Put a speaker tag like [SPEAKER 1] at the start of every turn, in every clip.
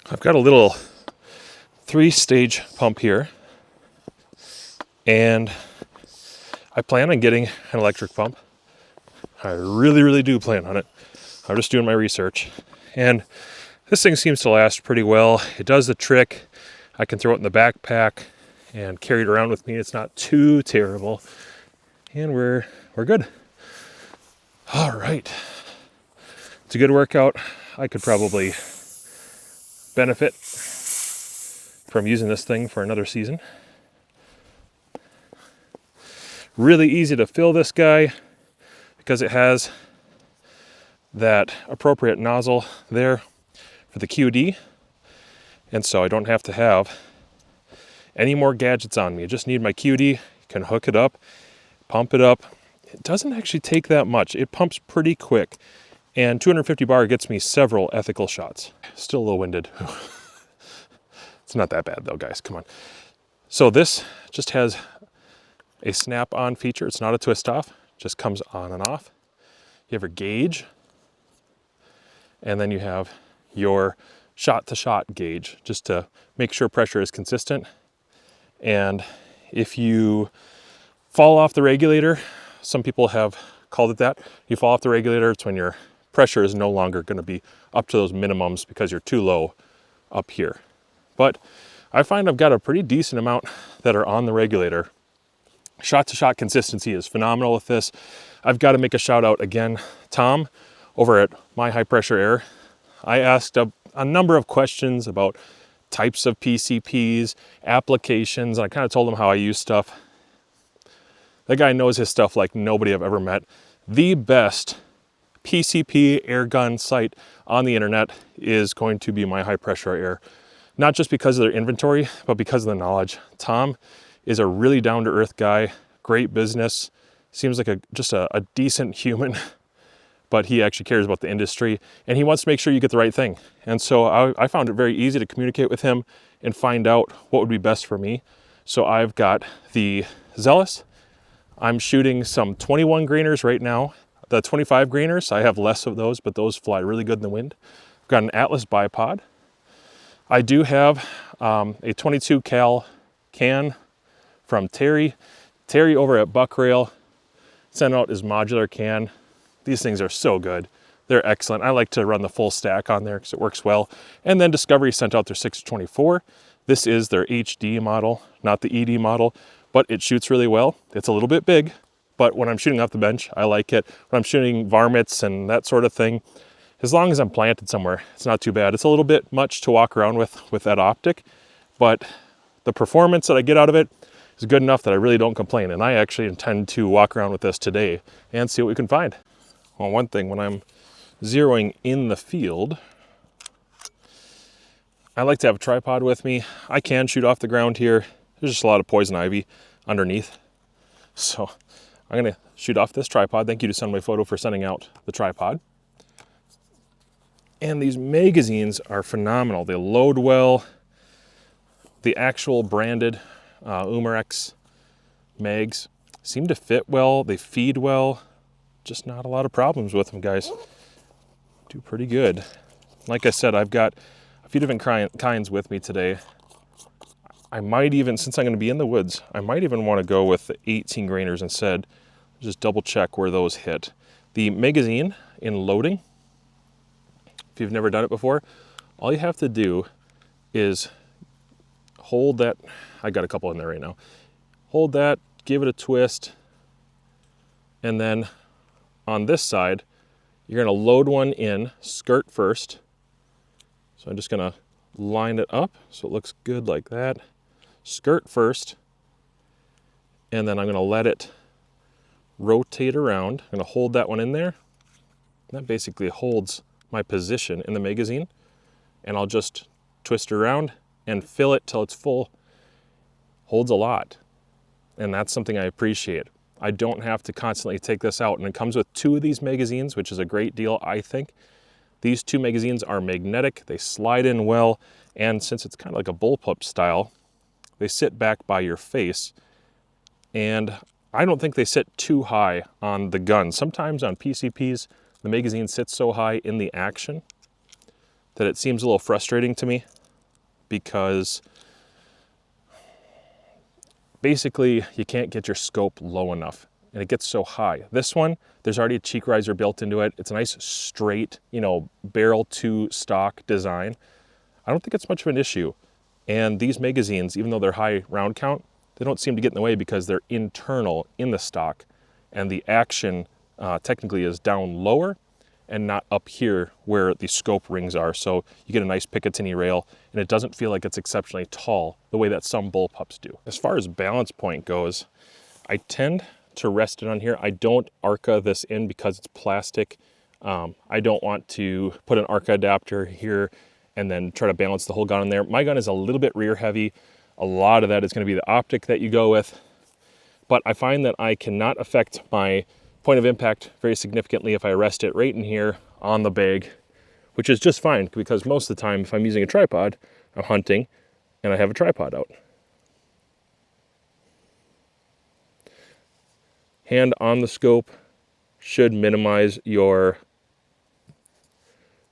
[SPEAKER 1] I've got a little 3-stage pump here, and I plan on getting an electric pump. I really do plan on it. I'm just doing my research, and this thing seems to last pretty well. It does the trick. I can throw it in the backpack and carry it around with me. It's not too terrible, and we're good. All right, it's a good workout. I could probably benefit from using this thing for another season. Really easy to fill this guy because it has that appropriate nozzle there for the QD, and so I don't have to have any more gadgets on me. I just need my QD, can hook it up, pump it up. It doesn't actually take that much. It pumps pretty quick, and 250 bar gets me several ethical shots. Still a little winded. It's not that bad though, guys, come on. So this just has a snap-on feature. It's not a twist-off, just comes on and off. You have your gauge, and then you have your shot-to-shot gauge, just to make sure pressure is consistent. And if you fall off the regulator, some people have called it that. You fall off the regulator, it's when your pressure is no longer going to be up to those minimums because you're too low up here. But I find I've got a pretty decent amount that are on the regulator. Shot-to-shot consistency is phenomenal with this. I've got to make a shout out again, Tom, over at My High Pressure Air. I asked a number of questions about types of PCPs, applications, and I kind of told him how I use stuff. That guy knows his stuff like nobody I've ever met. The best PCP air gun site on the internet is going to be My High Pressure Air. Not just because of their inventory, but because of the knowledge. Tom is a really down-to-earth guy, great business, seems like just a decent human, but he actually cares about the industry, and he wants to make sure you get the right thing. And so I found it very easy to communicate with him and find out what would be best for me. So I've got the ZELOS. I'm shooting some 21 grainers right now. The 25 grainers, I have less of those, but those fly really good in the wind. I've got an Atlas bipod. I do have a 22 cal can from Terry. Terry over at Buckrail sent out his modular can. These things are so good. They're excellent. I like to run the full stack on there because it works well. And then Discovery sent out their 624. This is their HD model, not the ED model, but it shoots really well. It's a little bit big, but when I'm shooting off the bench, I like it. When I'm shooting varmints and that sort of thing, as long as I'm planted somewhere, it's not too bad. It's a little bit much to walk around with that optic, but the performance that I get out of it is good enough that I really don't complain. And I actually intend to walk around with this today and see what we can find. Well, one thing, when I'm zeroing in the field, I like to have a tripod with me. I can shoot off the ground here. There's just a lot of poison ivy underneath. So I'm gonna shoot off this tripod. Thank you to Sunway Photo for sending out the tripod. And these magazines are phenomenal. They load well. The actual branded Umarex mags seem to fit well. They feed well. Just not a lot of problems with them, guys. Do pretty good. Like I said, I've got a few different kinds with me today. I might even, since I'm going to be in the woods, I might even want to go with the 18 grainers instead. Just double check where those hit. The magazine in loading, if you've never done it before, all you have to do is hold that. I got a couple in there right now. Hold that, give it a twist, and then on this side, you're going to load one in, skirt first. So I'm just going to line it up so it looks good like that. Skirt first, and then I'm going to let it rotate around. I'm going to hold that one in there. That basically holds my position in the magazine, and I'll just twist it around and fill it till it's full. Holds a lot, and that's something I appreciate. I don't have to constantly take this out, and it comes with 2 of these magazines, which is a great deal, I think. These 2 magazines are magnetic, they slide in well, and since it's kind of like a bullpup style, they sit back by your face, and I don't think they sit too high on the gun. Sometimes on PCPs, the magazine sits so high in the action that it seems a little frustrating to me, because basically you can't get your scope low enough and it gets so high. This one, there's already a cheek riser built into it. It's a nice straight, you know, barrel to stock design. I don't think it's much of an issue. And these magazines, even though they're high round count, they don't seem to get in the way because they're internal in the stock, and the action technically is down lower and not up here where the scope rings are. So you get a nice Picatinny rail, and it doesn't feel like it's exceptionally tall the way that some bullpups do. As far as balance point goes, I tend to rest it on here. I don't ARCA this in because it's plastic. I don't want to put an ARCA adapter here and then try to balance the whole gun in there. My gun is a little bit rear heavy. A lot of that is going to be the optic that you go with, but I find that I cannot affect my point of impact very significantly if I rest it right in here on the bag, which is just fine, because most of the time if I'm using a tripod, I'm hunting and I have a tripod out. Hand on the scope should minimize your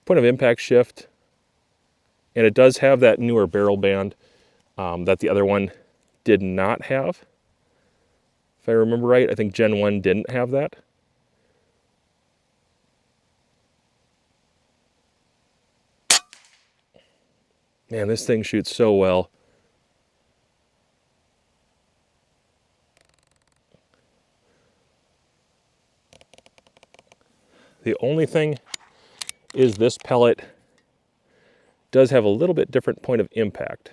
[SPEAKER 1] point of impact shift, and it does have that newer barrel band that the other one did not have. If I remember right, I think Gen 1 didn't have that. Man, this thing shoots so well. The only thing is this pellet does have a little bit different point of impact.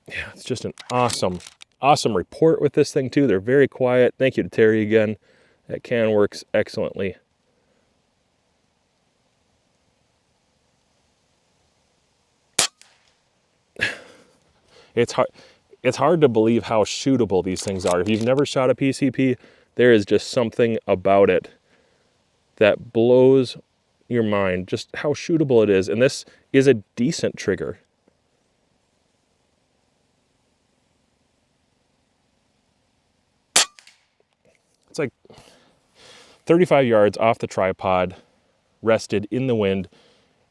[SPEAKER 1] Yeah, it's just an awesome report with this thing too. They're very quiet. Thank you to Terry again. That can works excellently. It's hard to believe how shootable these things are. If you've never shot a PCP, there is just something about it that blows your mind, just how shootable it is. And this is a decent trigger. It's like 35 yards off the tripod, rested in the wind,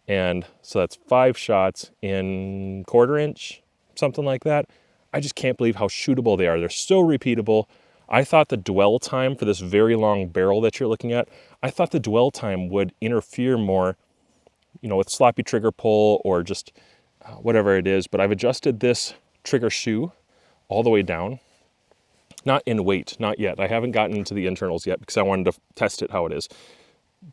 [SPEAKER 1] and so that's 5 shots in 1/4 inch, something like that. I just can't believe how shootable they are. They're so repeatable. I thought the dwell time for this very long barrel that you're looking at, I thought the dwell time would interfere more, you know, with sloppy trigger pull or just whatever it is, but I've adjusted this trigger shoe all the way down. Not in weight, not yet. I haven't gotten into the internals yet because I wanted to test it how it is.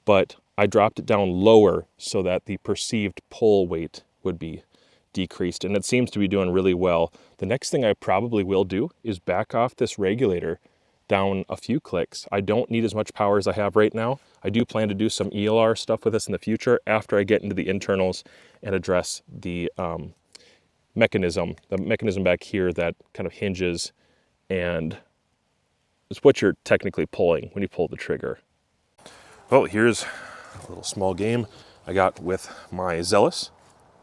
[SPEAKER 1] But I dropped it down lower so that the perceived pull weight would be decreased, and it seems to be doing really well. The next thing I probably will do is back off this regulator down a few clicks. I don't need as much power as I have right now. I do plan to do some ELR stuff with this in the future after I get into the internals and address the mechanism back here that kind of hinges, and it's what you're technically pulling when you pull the trigger. Well, here's a little small game I got with my ZELOS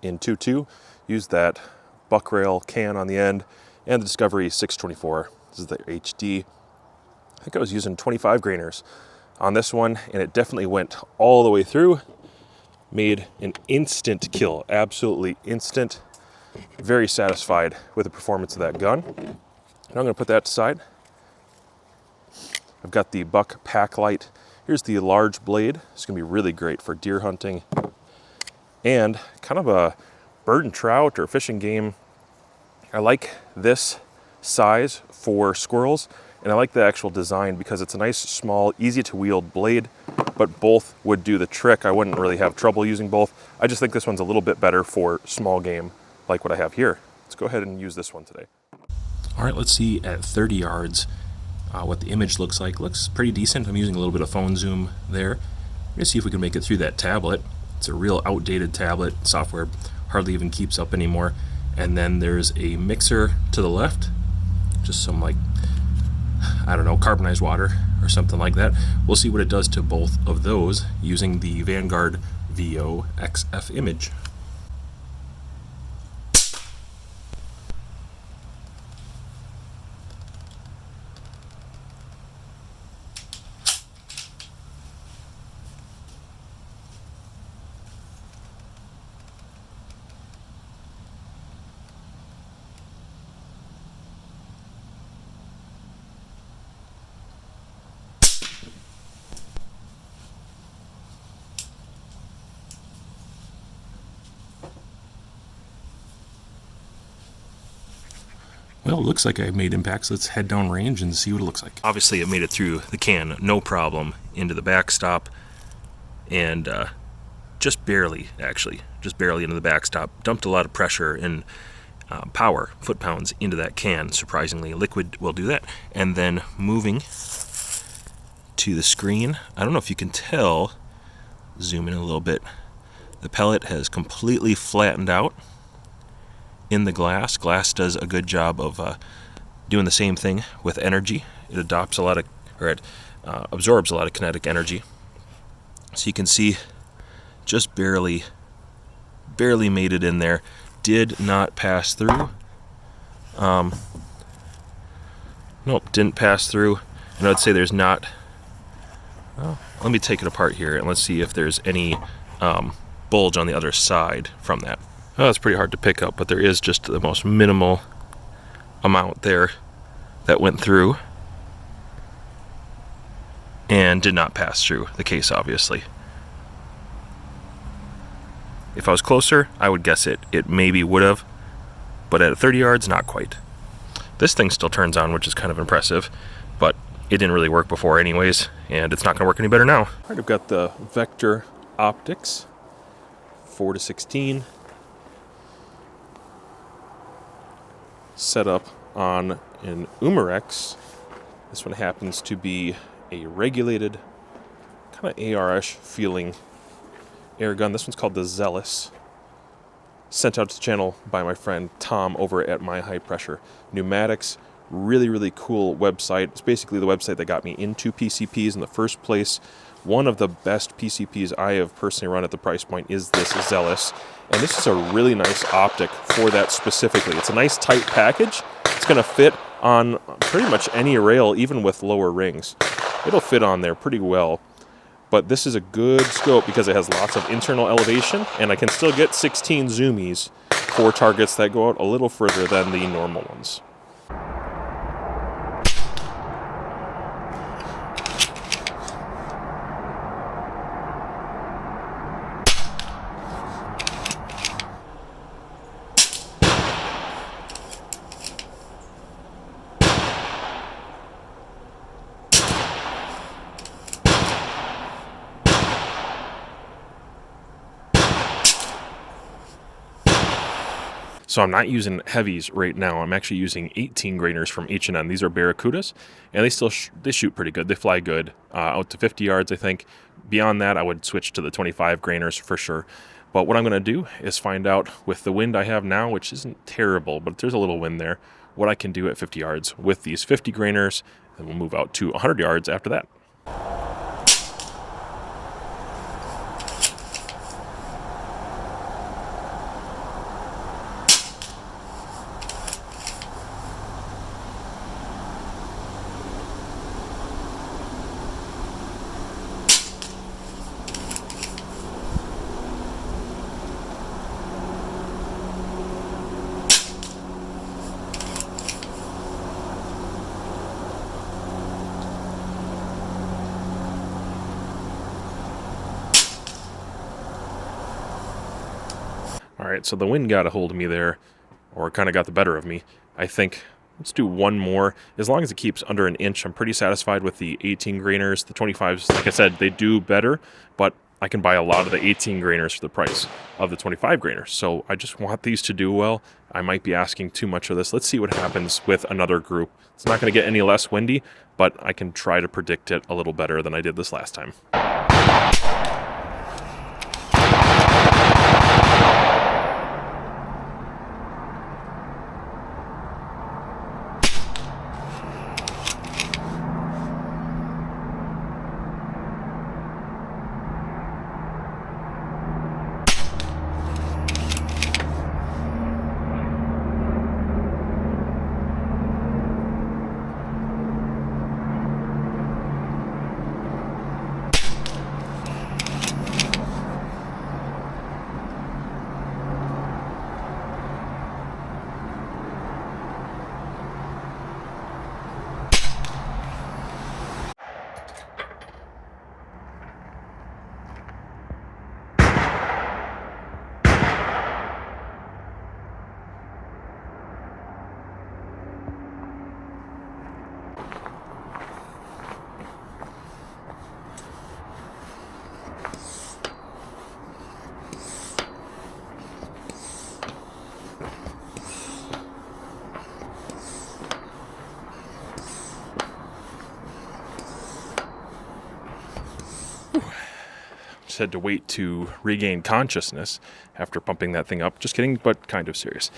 [SPEAKER 1] in 2.2. Used that buck rail can on the end and the Discovery 624. This is the HD. I think I was using 25 grainers on this one, and it definitely went all the way through. Made an instant kill, absolutely instant. Very satisfied with the performance of that gun. Now I'm going to put that aside. I've got the Buck Pack Light. Here's the large blade. It's going to be really great for deer hunting and kind of a bird and trout or fishing game. I like this size for squirrels, and I like the actual design because it's a nice, small, easy to wield blade, but both would do the trick. I wouldn't really have trouble using both. I just think this one's a little bit better for small game like what I have here. Let's go ahead and use this one today. All right, let's see at 30 yards what the image looks like. Looks pretty decent. I'm using a little bit of phone zoom there. We're gonna see if we can make it through that tablet. It's a real outdated tablet. Software hardly even keeps up anymore. And then there's a mixer to the left, just some, like, I don't know, carbonized water or something like that. We'll see what it does to both of those using the Vanguard VO XF image. Well, it looks like I made impacts. Let's head down range and see what it looks like. Obviously, it made it through the can, no problem, into the backstop, and just barely into the backstop. Dumped a lot of pressure and power, foot-pounds, into that can. Surprisingly, liquid will do that. And then moving to the screen, I don't know if you can tell, zoom in a little bit, the pellet has completely flattened out in the glass. Glass does a good job of doing the same thing with energy. It adopts a lot of, or it absorbs a lot of kinetic energy. So you can see just barely made it in there. Did not pass through. Nope, didn't pass through. And I would say there's not. Oh, let me take it apart here and let's see if there's any bulge on the other side from that. Oh, it's pretty hard to pick up, but there is just the most minimal amount there that went through and did not pass through the case, obviously. If I was closer, I would guess it maybe would have, but at 30 yards, not quite. This thing still turns on, which is kind of impressive, but it didn't really work before anyways, and it's not going to work any better now. All right, I've got the Vector optics, 4-16, set up on an Umarex. This one happens to be a regulated, kind of AR-ish feeling air gun. This one's called the ZELOS. Sent out to the channel by my friend Tom over at My High Pressure Pneumatics. Really cool website. It's basically the website that got me into PCPs in the first place. One of the best PCPs I have personally run at the price point is this ZELOS. And this is a really nice optic for that specifically. It's a nice tight package. It's going to fit on pretty much any rail, even with lower rings. It'll fit on there pretty well. But this is a good scope because it has lots of internal elevation, and I can still get 16 zoomies for targets that go out a little further than the normal ones. So I'm not using heavies right now. I'm actually using 18 grainers from H&N. These are Barracudas, and they still they shoot pretty good. They fly good, out to 50 yards, I think. Beyond that, I would switch to the 25 grainers for sure. But what I'm going to do is find out with the wind I have now, which isn't terrible, but there's a little wind there, what I can do at 50 yards with these 50 grainers, and we'll move out to 100 yards after that. All right, so the wind got a hold of me there, or kind of got the better of me. I think let's do one more. As long as it keeps under an inch, I'm pretty satisfied with the 18 grainers. The 25s, like I said, they do better, but I can buy a lot of the 18 grainers for the price of the 25 grainers. So I just want these to do well. I might be asking too much of this. Let's see what happens with another group. It's not going to get any less windy, but I can try to predict it a little better than I did this last time. had to wait to regain consciousness after pumping that thing up. Just kidding, but kind of serious.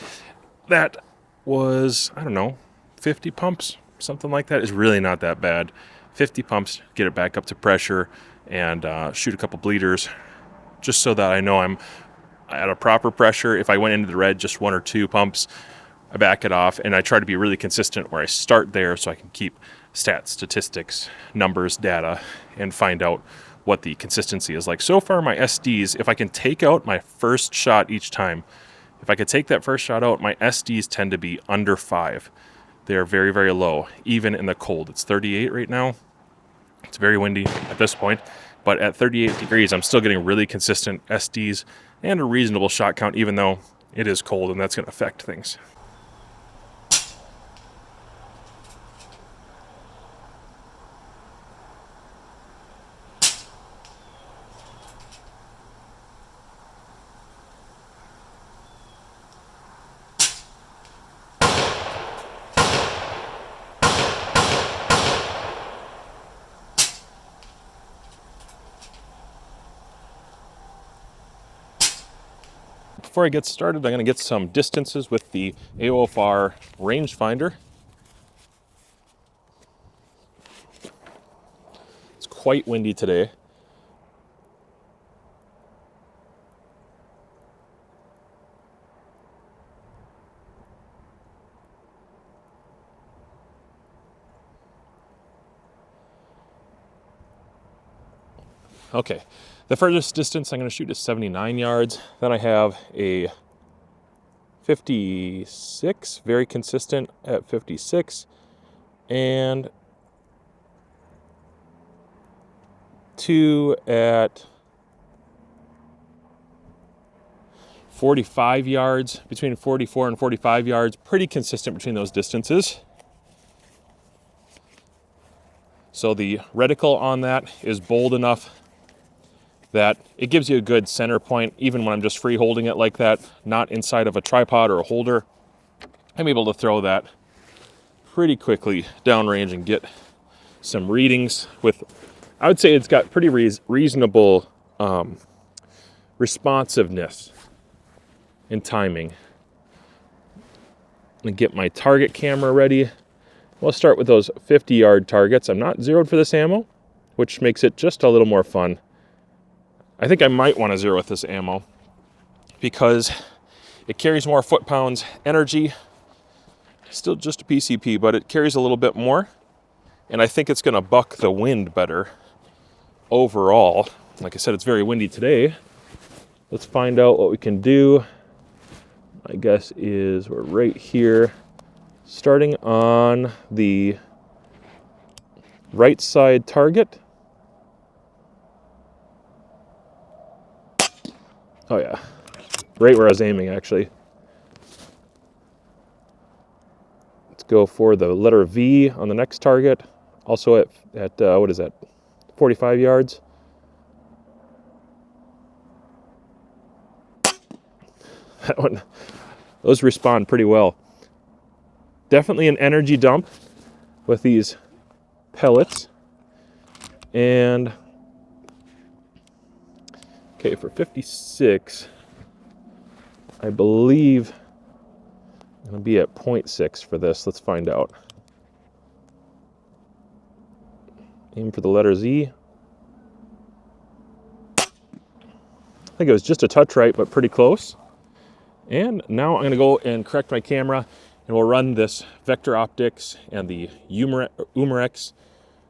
[SPEAKER 1] That was, I don't know, 50 pumps, something like that. Is really not that bad. 50 pumps, get it back up to pressure, and shoot a couple bleeders, just so that I know I'm at a proper pressure. If I went into the red, just 1 or 2 pumps, I back it off, and I try to be really consistent where I start there so I can keep stats, statistics, numbers, data, and find out what the consistency is like. So far, my SDs, if I can take out my first shot each time, if I could take that first shot out, my SDs tend to be under 5. They're very, very low, even in the cold. It's 38 right now. It's very windy at this point, but at 38 degrees, I'm still getting really consistent SDs and a reasonable shot count, even though it is cold, and that's going to affect things. Before I get started, I'm going to get some distances with the AOFR rangefinder. It's quite windy today. Okay, the furthest distance I'm going to shoot is 79 yards. Then I have a 56, very consistent at 56, and 2 at 45 yards, between 44 and 45 yards, pretty consistent between those distances. So the reticle on that is bold enough that it gives you a good center point, even when I'm just free holding it like that, not inside of a tripod or a holder. I'm able to throw that pretty quickly downrange and get some readings with, I would say it's got pretty reasonable responsiveness and timing. And get my target camera ready. We'll start with those 50-yard targets. I'm not zeroed for this ammo, which makes it just a little more fun. I think I might want to zero with this ammo because it carries more foot-pounds energy. Still just a PCP, but it carries a little bit more. And I think it's going to buck the wind better overall. Like I said, it's very windy today. Let's find out what we can do. My guess is we're right here, starting on the right side target. Oh yeah, right where I was aiming actually. Let's go for the letter V on the next target. Also at what is that, 45 yards. That one, those respond pretty well. Definitely an energy dump with these pellets. And okay, for 56, I believe I'm going to be at 0.6 for this. Let's find out. Aim for the letter Z. I think it was just a touch right, but pretty close. And now I'm going to go and correct my camera, and we'll run this Vector Optics and the Umarex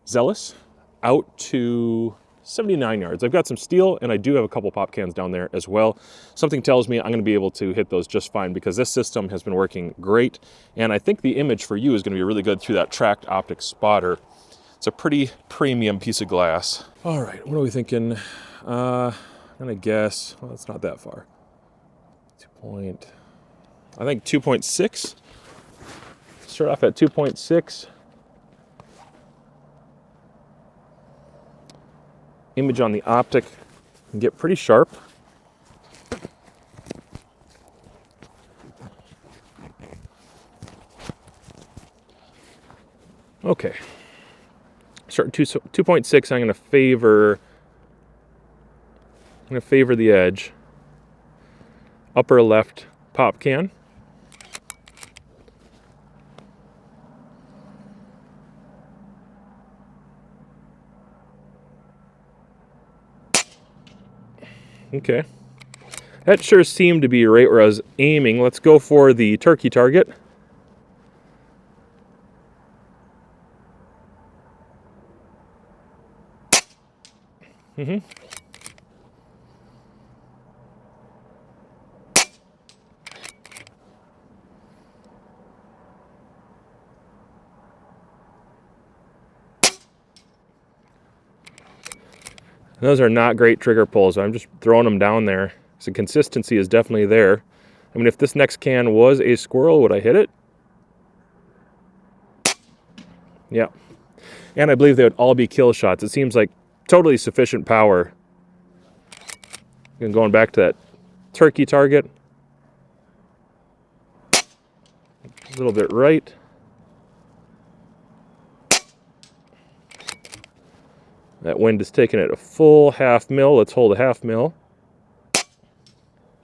[SPEAKER 1] ZELOS out to 79 yards. I've got some steel, and I do have a couple pop cans down there as well. Something tells me I'm going to be able to hit those just fine because this system has been working great, and I think the image for you is going to be really good through that tracked optic spotter. It's a pretty premium piece of glass. All right, what are we thinking? I'm going to guess, well, it's not that far. I think 2.6. Start off at 2.6. Image on the optic can get pretty sharp. Okay. Start at 2.6. I'm going to favor going to favor the edge. Upper left pop can. Okay. That sure seemed to be right where I was aiming. Let's go for the turkey target. Those are not great trigger pulls. I'm just throwing them down there. So consistency is definitely there. I mean, if this next can was a squirrel, would I hit it? Yeah. And I believe they would all be kill shots. It seems like totally sufficient power. And going back to that turkey target. A little bit right. That wind is taking it a full half mil. Let's hold a half mil.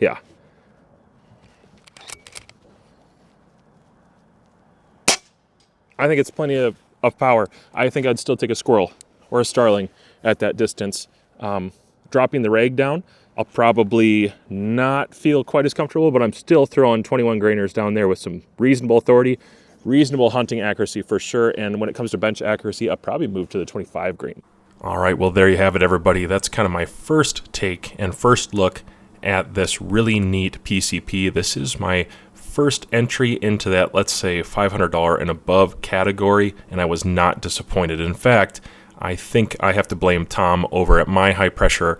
[SPEAKER 1] Yeah. I think it's plenty of power. I think I'd still take a squirrel or a starling at that distance. Dropping the rag down, I'll probably not feel quite as comfortable, but I'm still throwing 21 grainers down there with some reasonable authority, reasonable hunting accuracy for sure. And when it comes to bench accuracy, I'll probably move to the 25 grain. All right, well, there you have it, everybody. That's kind of my first take and first look at this really neat PCP. This is my first entry into that, let's say, $500 and above category, and I was not disappointed. In fact, I think I have to blame Tom over at my high pressure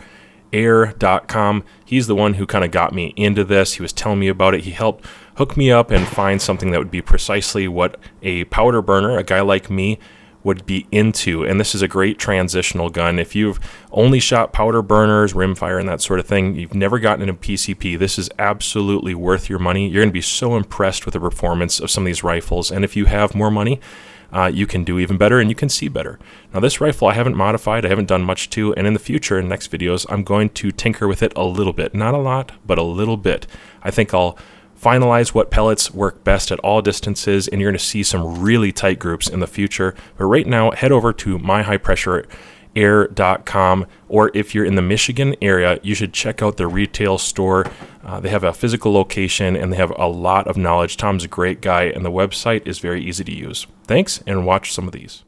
[SPEAKER 1] Airg00n. He's the one who kind of got me into this. He was telling me about it. He helped hook me up and find something that would be precisely what a powder burner, a guy like me, would be into. And this is a great transitional gun. If you've only shot powder burners, rimfire, and that sort of thing, you've never gotten into PCP, this is absolutely worth your money. You're going to be so impressed with the performance of some of these rifles. And if you have more money, you can do even better and you can see better. Now, this rifle I haven't modified, I haven't done much to, and in the future, in next videos, I'm going to tinker with it a little bit. Not a lot, but a little bit. I think I'll finalize what pellets work best at all distances, and you're going to see some really tight groups in the future. But right now, head over to my high pressure Airg00n, or if you're in the Michigan area, you should check out their retail store. They have a physical location and they have a lot of knowledge. Tom's a great guy and the website is very easy to use. Thanks, and watch some of these.